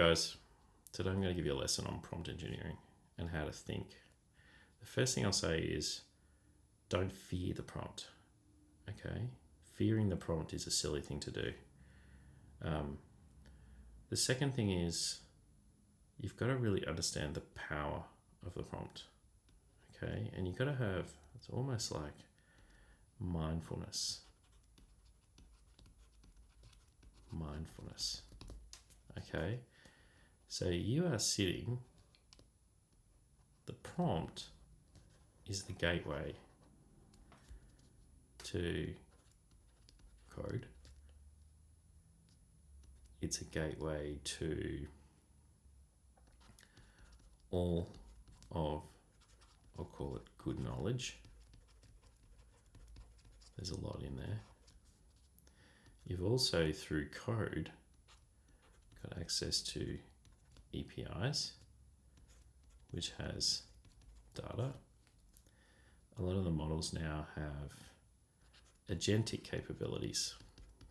Guys, today I'm going to give you a lesson on prompt engineering and how to think. The first thing I'll say is don't fear the prompt, okay? Fearing the prompt is a silly thing to do. The second thing is you've got to really understand the power of the prompt, okay? And you've got to have, it's almost like mindfulness, okay? So you are sitting, the prompt is the gateway to code. It's a gateway to all of, I'll call it good knowledge. There's a lot in there. You've also, through code, got access to APIs, which has data. A lot of the models now have agentic capabilities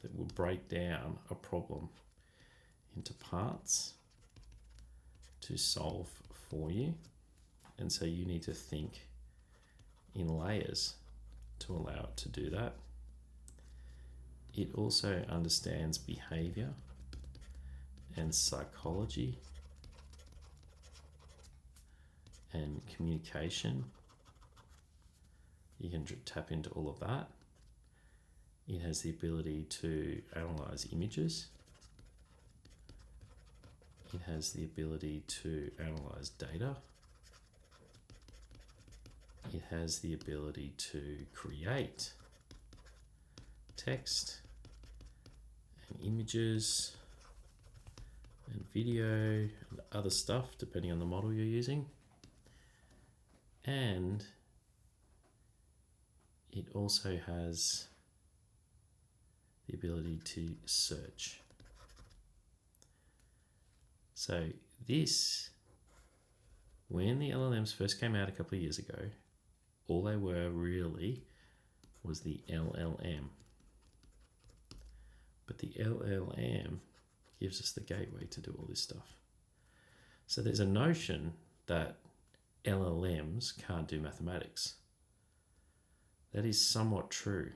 that will break down a problem into parts to solve for you. And so you need to think in layers to allow it to do that. It also understands behavior and psychology and communication. You can tap into all of that. It has the ability to analyze images. It has the ability to analyze data. It has the ability to create text and images and video and other stuff depending on the model you're using. And it also has the ability to search. So this, when the LLMs first came out a couple of years ago, all they were really was the LLM. But the LLM gives us the gateway to do all this stuff. So there's a notion that LLMs can't do mathematics. That is somewhat true,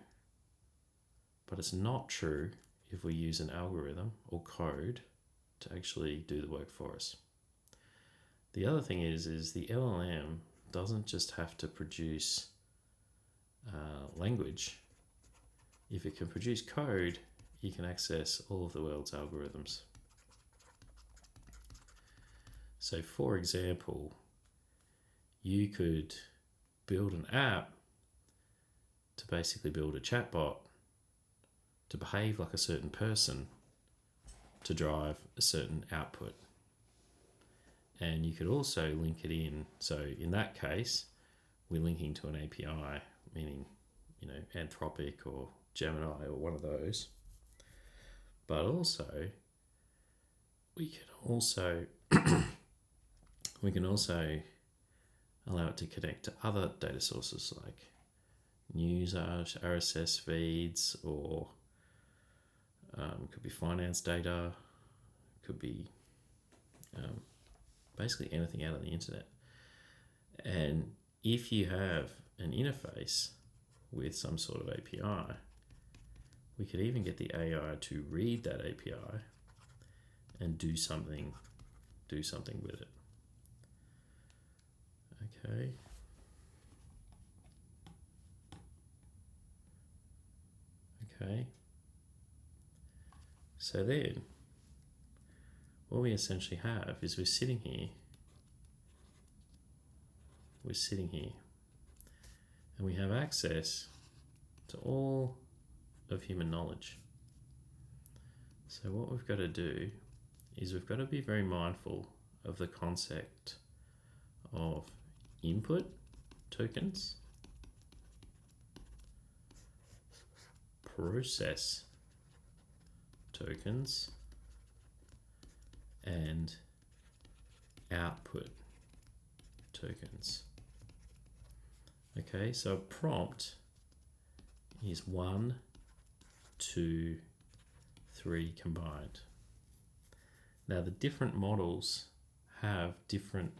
but it's not true if we use an algorithm or code to actually do the work for us. The other thing is the LLM doesn't just have to produce language. If it can produce code, you can access all of the world's algorithms. So for example, you could build an app to basically build a chatbot to behave like a certain person to drive a certain output. And you could also link it in. So in that case, we're linking to an API, meaning, Anthropic or Gemini or one of those. But also, we can also allow it to connect to other data sources like news, RSS feeds, or could be finance data, could be basically anything out of the internet. And if you have an interface with some sort of API, we could even get the AI to read that API and do something with it. Okay. So then, what we essentially have is we're sitting here, and we have access to all of human knowledge. So what we've got to do is we've got to be very mindful of the concept of input tokens, process tokens, and output tokens. Okay, so a prompt is 1, 2, 3 combined. Now, the different models have different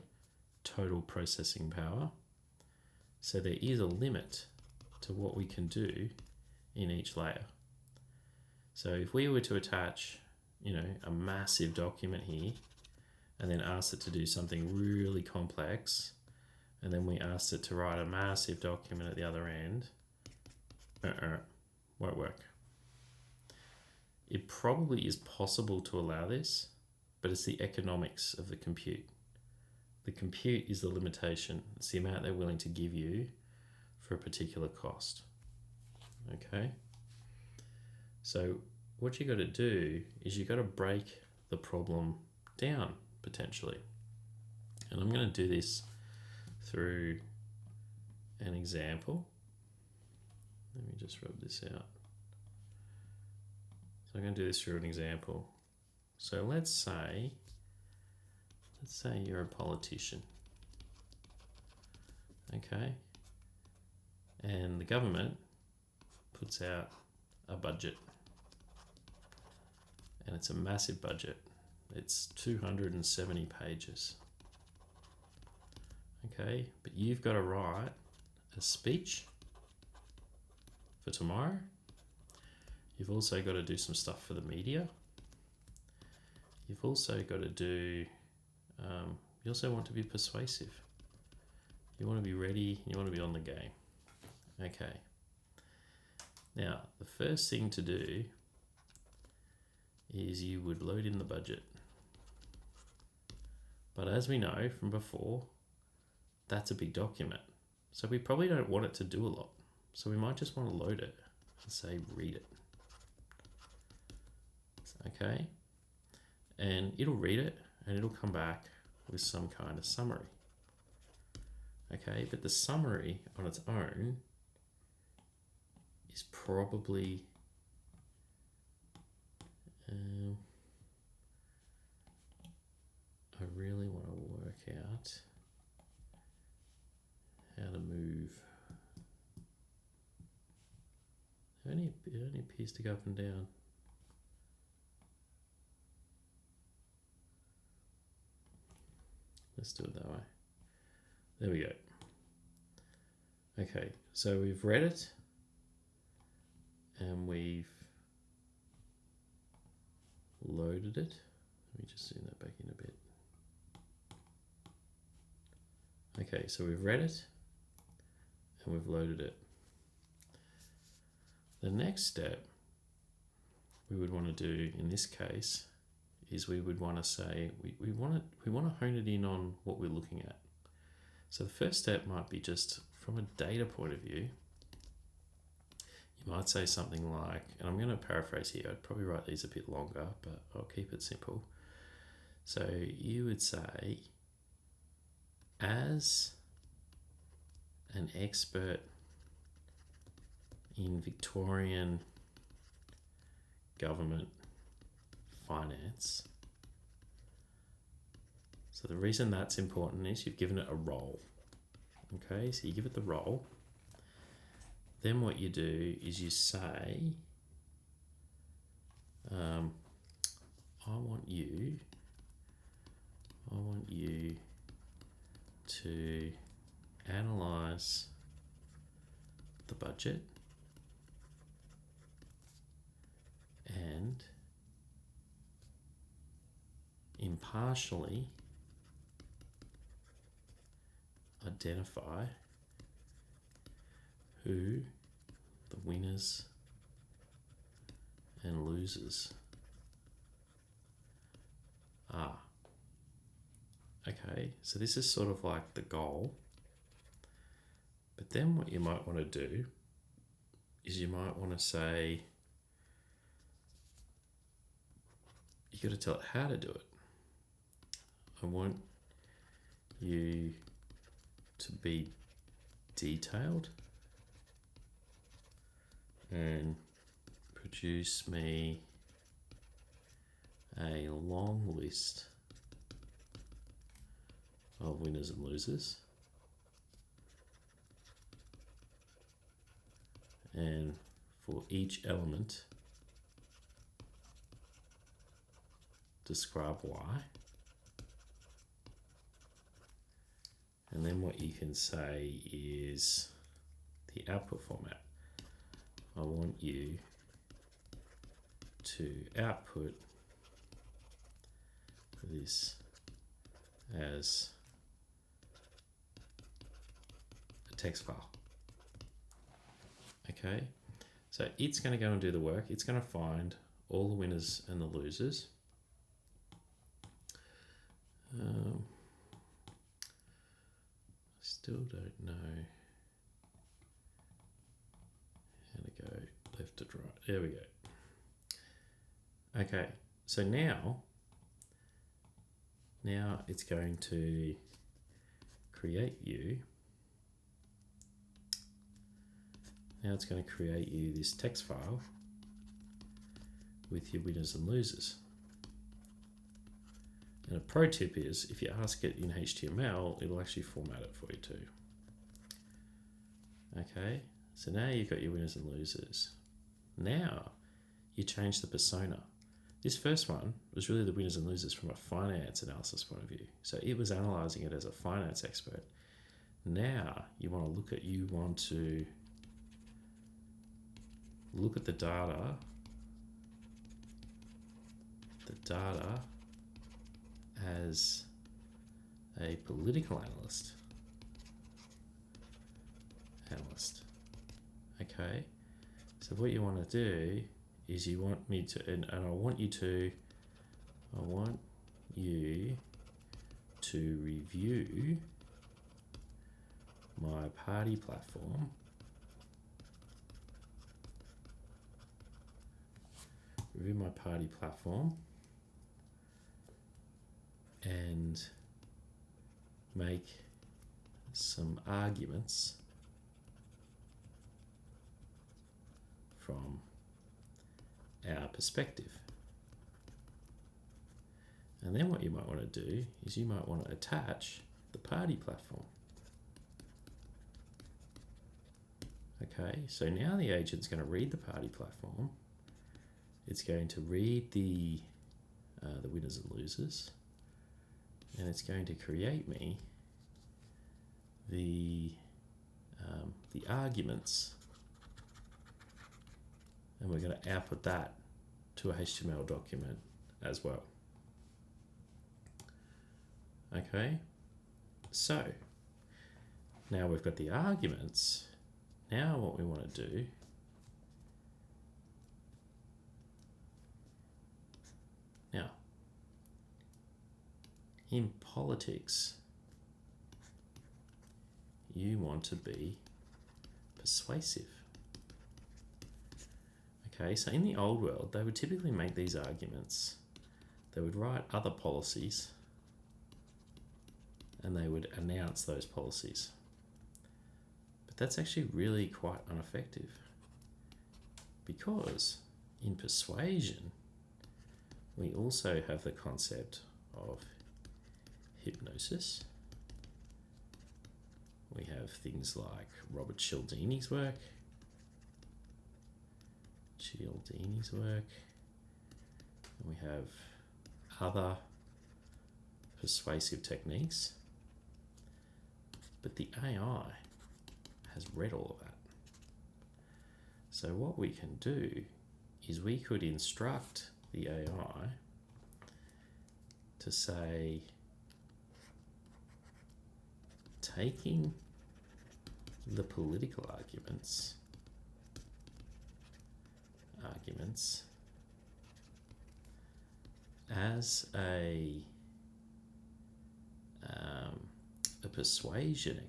total processing power, so there is a limit to what we can do in each layer. So if we were to attach, a massive document here and then ask it to do something really complex, and then we asked it to write a massive document at the other end, won't work. It probably is possible to allow this, but it's the economics of the compute. The compute is the limitation. It's the amount they're willing to give you for a particular cost. Okay? So what you got to do is you got to break the problem down, potentially. And I'm going to do this through an example. Let me just rub this out. So I'm going to do this through an example. So let's say you're a politician, okay? And the government puts out a budget, and it's a massive budget. It's 270 pages, okay? But you've got to write a speech for tomorrow. You've also got to do some stuff for the media. You've also got to do, you also want to be persuasive. You want to be ready, you want to be on the game. Okay. Now, the first thing to do is you would load in the budget. But as we know from before, that's a big document. So we probably don't want it to do a lot. So we might just want to load it and say, read it. Okay. And it'll read it and it'll come back with some kind of summary. Okay, but the summary on its own is probably I really want to work out how to move. It only appears to go up and down. Let's do it that way. There we go. Okay, so we've read it and we've loaded it. Let me just zoom that back in a bit. Okay, so we've read it and we've loaded it. The next step we would want to do in this case is we would want to say we want to hone it in on what we're looking at. So the first step might be just from a data point of view. You might say something like, and I'm going to paraphrase here, I'd probably write these a bit longer, but I'll keep it simple. So you would say, as an expert in Victorian government finance. So the reason that's important is you've given it a role. Okay, so you give it the role. Then what you do is you say, I want you to analyse the budget and impartially identify who the winners and losers are. Okay, so this is sort of like the goal. But then what you might want to do is you might want to say, you got to tell it how to do it. I want you to be detailed and produce me a long list of winners and losers, and for each element describe why. And then what you can say is the output format. I want you to output this as a text file. Okay, so it's going to go and do the work. It's going to find all the winners and the losers. Still don't know how to go left to right. There we go. Okay, so now it's going to create you. Now it's going to create you this text file with your winners and losers. And a pro tip is, if you ask it in HTML, it'll actually format it for you too. Okay, so now you've got your winners and losers. Now you change the persona. This first one was really the winners and losers from a finance analysis point of view. So it was analysing it as a finance expert. Now you want to look at the data as a political analyst. Okay, so what you want to do is you want me to, and I want you to review my party platform and make some arguments from our perspective. And then what you might want to do is you might want to attach the party platform. Okay, so now the agent's going to read the party platform. It's going to read the winners and losers, and it's going to create me the arguments, and we're going to output that to a HTML document as well. Okay, so now we've got the arguments. Now what we want to do now, in politics, you want to be persuasive. Okay, so in the old world, they would typically make these arguments. They would write other policies and they would announce those policies. But that's actually really quite ineffective, because in persuasion, we also have the concept of hypnosis. We have things like Robert Cialdini's work. And we have other persuasive techniques. But the AI has read all of that. So what we can do is we could instruct the AI to say, taking the political arguments as a persuasion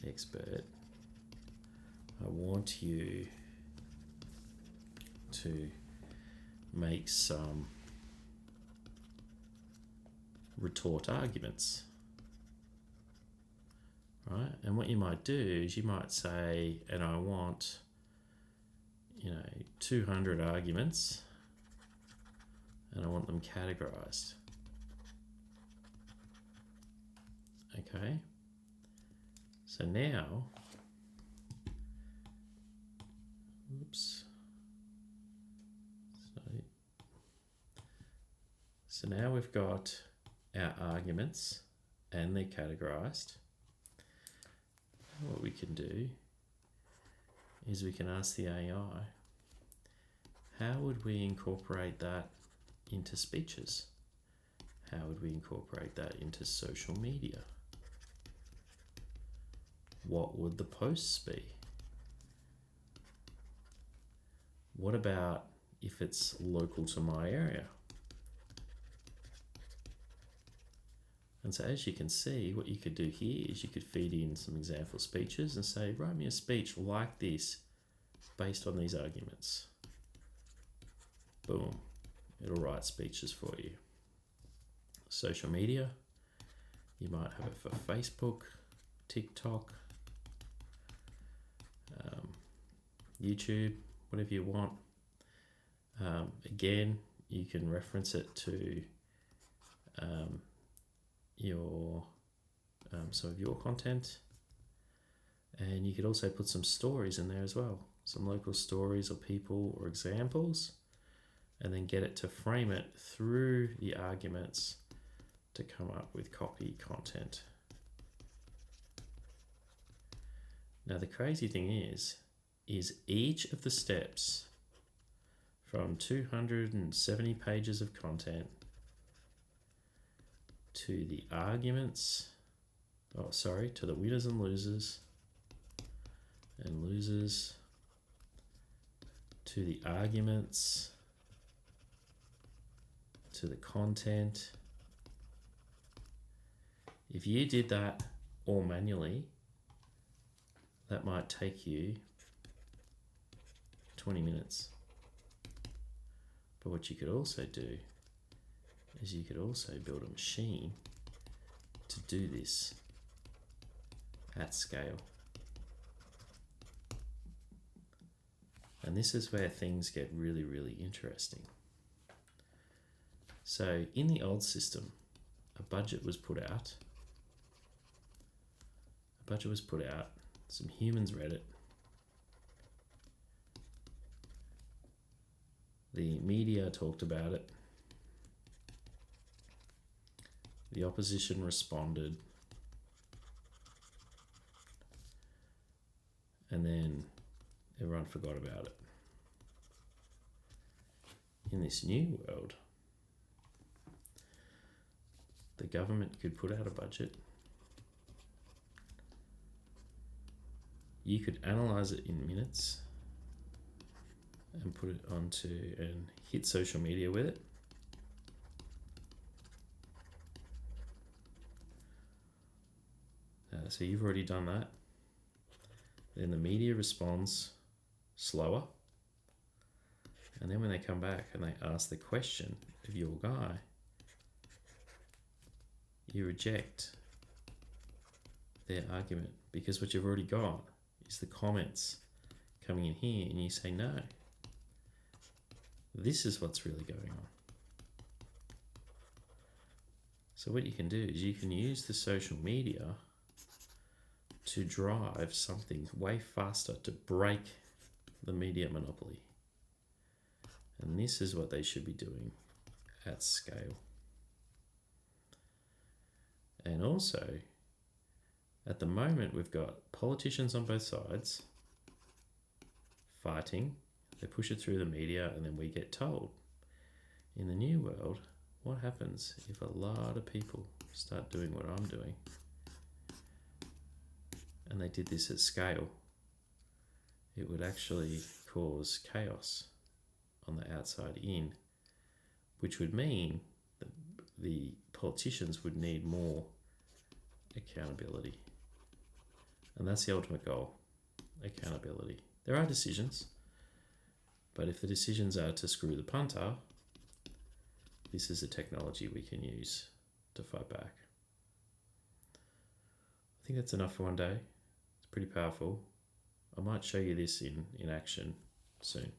expert, I want you to make some retort arguments, right? And what you might do is you might say, and I want 200 arguments, and I want them categorized. Okay, so now, So now we've got our arguments and they're categorized. What we can do is we can ask the AI, how would we incorporate that into speeches? How would we incorporate that into social media? What would the posts be? What about if it's local to my area? And so as you can see, what you could do here is you could feed in some example speeches and say, write me a speech like this based on these arguments. Boom, it'll write speeches for you. Social media, you might have it for Facebook, TikTok, YouTube, whatever you want. Again, you can reference it to some of your content, and you could also put some stories in there as well, some local stories or people or examples, and then get it to frame it through the arguments to come up with copy content. Now the crazy thing is each of the steps from 270 pages of content to the arguments, to the winners and losers, to the arguments, to the content. If you did that all manually, that might take you 20 minutes. But what you could also do is you could also build a machine to do this at scale. And this is where things get really, really interesting. So in the old system, a budget was put out. Some humans read it. The media talked about it. The opposition responded. And then everyone forgot about it. In this new world, the government could put out a budget. You could analyze it in minutes and put it onto and hit social media with it. So you've already done that. Then the media responds slower. And then when they come back and they ask the question of your guy, you reject their argument, because what you've already got is the comments coming in here, and you say, no, this is what's really going on. So what you can do is you can use the social media to drive something way faster, to break the media monopoly. And this is what they should be doing at scale. And also, at the moment, we've got politicians on both sides fighting. They push it through the media and then we get told. In the new world, what happens if a lot of people start doing what I'm doing? And they did this at scale. It would actually cause chaos on the outside in, which would mean that the politicians would need more accountability. And that's the ultimate goal, accountability. There are decisions, but if the decisions are to screw the punter, this is a technology we can use to fight back. I think that's enough for one day. It's pretty powerful. I might show you this in action soon.